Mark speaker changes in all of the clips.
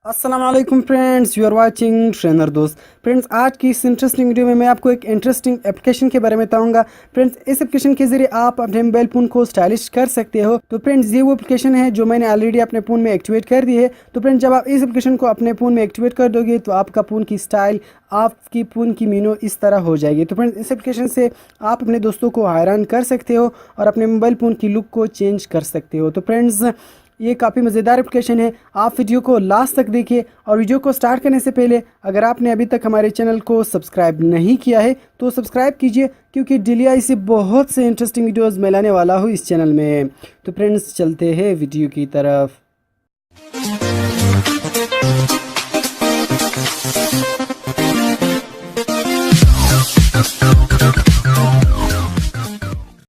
Speaker 1: अस्सलाम वालेकुम friends, you are watching Trainer दोस्त। फ्रेंड्स, आज की इस इंटरेस्टिंग वीडियो में मैं आपको एक इंटरेस्टिंग एप्लीकेशन के बारे में बताऊंगा। फ्रेंड्स, इस एप्लीकेशन के ज़रिए आप अपने मोबाइल फ़ोन को स्टाइलिश कर सकते हो। तो फ्रेंड्स, ये वो एप्लीकेशन है जो मैंने ऑलरेडी अपने फ़ोन में एक्टिवेट कर दी है। तो फ्रेंड्स, जब आप इस एप्लीकेशन को अपने फ़ोन में एक्टिवेट कर दोगे तो आपका फ़ोन की स्टाइल, आपकी फ़ोन की मीनो इस तरह हो जाएगी। तो फ्रेंड्स, इस एप्लीकेशन से आप अपने दोस्तों को हैरान कर सकते हो और अपने मोबाइल फ़ोन की लुक को चेंज कर सकते हो। तो फ्रेंड्स, ये काफ़ी मज़ेदार एप्लीकेशन है। आप वीडियो को लास्ट तक देखिए और वीडियो को स्टार्ट करने से पहले अगर आपने अभी तक हमारे चैनल को सब्सक्राइब नहीं किया है तो सब्सक्राइब कीजिए, क्योंकि डेली ऐसे बहुत से इंटरेस्टिंग वीडियोस मैं लाने वाला हूँ इस चैनल में। तो फ्रेंड्स, चलते हैं वीडियो की तरफ।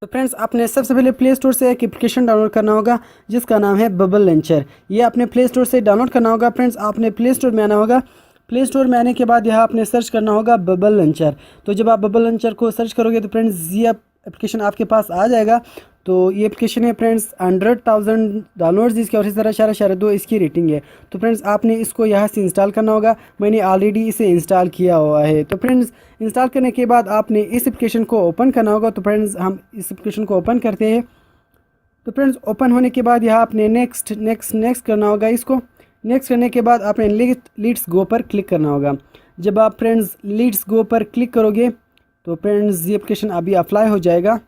Speaker 1: तो फ्रेंड्स, आपने सबसे पहले प्ले स्टोर से एक एप्लीकेशन डाउनलोड करना होगा जिसका नाम है बबल लॉन्चर। ये आपने प्ले स्टोर से डाउनलोड करना होगा। फ्रेंड्स, आपने प्ले स्टोर में आना होगा। प्ले स्टोर में आने के बाद यहाँ आपने सर्च करना होगा बबल लॉन्चर। तो जब आप बबल लॉन्चर को सर्च करोगे तो फ्रेंड्स, ये एप्लीकेशन आपके पास आ जाएगा। तो ये एप्लीकेशन है फ्रेंड्स, 100,000 डाउनलोड्स इसके और इस तरह 4.2 इसकी रेटिंग है। तो फ्रेंड्स, आपने इसको यहाँ से इंस्टॉल करना होगा। मैंने ऑलरेडी इसे इंस्टॉल किया हुआ है। तो फ्रेंड्स, इंस्टॉल करने के बाद आपने इस एप्लीकेशन को ओपन करना होगा। तो फ्रेंड्स, हम इस एप्लीकेशन को ओपन करते हैं। तो फ्रेंड्स, ओपन होने के बाद यहाँ आपने नेक्स्ट नेक्स्ट नेक्स्ट करना होगा। इसको नेक्स्ट करने के बाद आपने लीट्स गो पर क्लिक करना होगा। जब आप फ्रेंड्स लीट्स गो पर क्लिक करोगे तो फ्रेंड्स, ये एप्लीकेशन अभी अप्लाई हो जाएगा।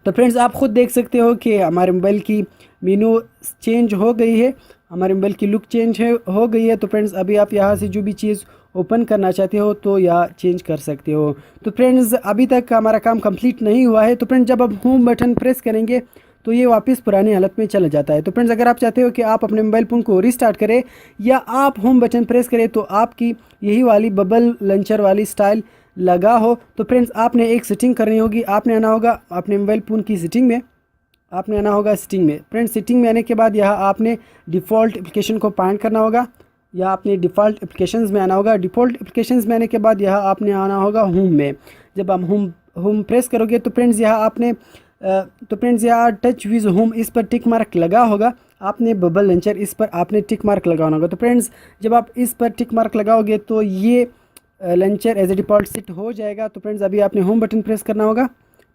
Speaker 1: तो फ्रेंड्स, आप ख़ुद देख सकते हो कि हमारे मोबाइल की मीनू चेंज हो गई है, हमारे मोबाइल की लुक चेंज हो गई है। तो फ्रेंड्स, अभी आप यहाँ से जो भी चीज़ ओपन करना चाहते हो तो यहाँ चेंज कर सकते हो। तो फ्रेंड्स, अभी तक हमारा काम कंप्लीट नहीं हुआ है। तो फ्रेंड्स, जब आप होम बटन प्रेस करेंगे तो ये वापस पुरानी हालत में चला जाता है। तो फ्रेंड्स, अगर आप चाहते हो कि आप अपने मोबाइल फ़ोन को रिस्टार्ट करें या आप होम बटन प्रेस करें तो आपकी यही वाली बबल लॉन्चर वाली स्टाइल लगा हो, तो फ्रेंड्स, आपने एक सेटिंग करनी होगी। आपने आना होगा अपने मोबाइल फ़ोन की सेटिंग में। आपने आना होगा सेटिंग में। फ्रेंड्स, सेटिंग में आने के बाद यहाँ आपने डिफ़ॉल्ट एप्लीकेशन को फाइंड करना होगा। या आपने डिफ़ॉल्ट एप्लीकेशंस में आना होगा। डिफ़ॉल्ट एप्लीकेशंस में आने के बाद यहाँ आपने आना होगा होम में। जब आप होम प्रेस करोगे तो फ्रेंड्स, यहाँ टच विज़ होम इस पर टिक मार्क लगा होगा। आपने बबल लॉन्चर इस पर आपने टिक मार्क लगाना होगा। तो फ्रेंड्स, जब आप इस पर टिक मार्क लगाओगे तो ये launcher as a default set हो जाएगा। तो फ्रेंड्स, अभी आपने होम बटन प्रेस करना होगा।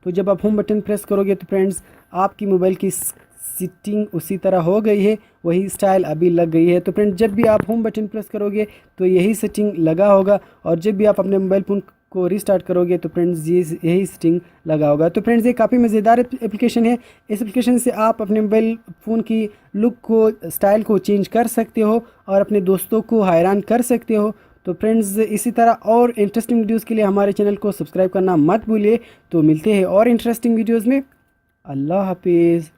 Speaker 1: तो जब आप होम बटन प्रेस करोगे तो फ्रेंड्स, आपकी मोबाइल की सेटिंग उसी तरह हो गई है, वही स्टाइल अभी लग गई है। तो फ्रेंड्स, जब भी आप होम बटन प्रेस करोगे तो यही सेटिंग लगा होगा, और जब भी आप अपने मोबाइल फ़ोन को रिस्टार्ट करोगे तो फ्रेंड्स, यही सेटिंग लगा होगा। तो फ्रेंड्स, ये काफ़ी मज़ेदार एप्लीकेशन है। इस एप्लीकेशन से आप अपने मोबाइल फ़ोन की लुक को, स्टाइल को चेंज कर सकते हो और अपने दोस्तों को हैरान कर सकते हो। तो फ्रेंड्स, इसी तरह और इंटरेस्टिंग वीडियोज़ के लिए हमारे चैनल को सब्सक्राइब करना मत भूलिए। तो मिलते हैं और इंटरेस्टिंग वीडियोज़ में। अल्लाह हाफिज़।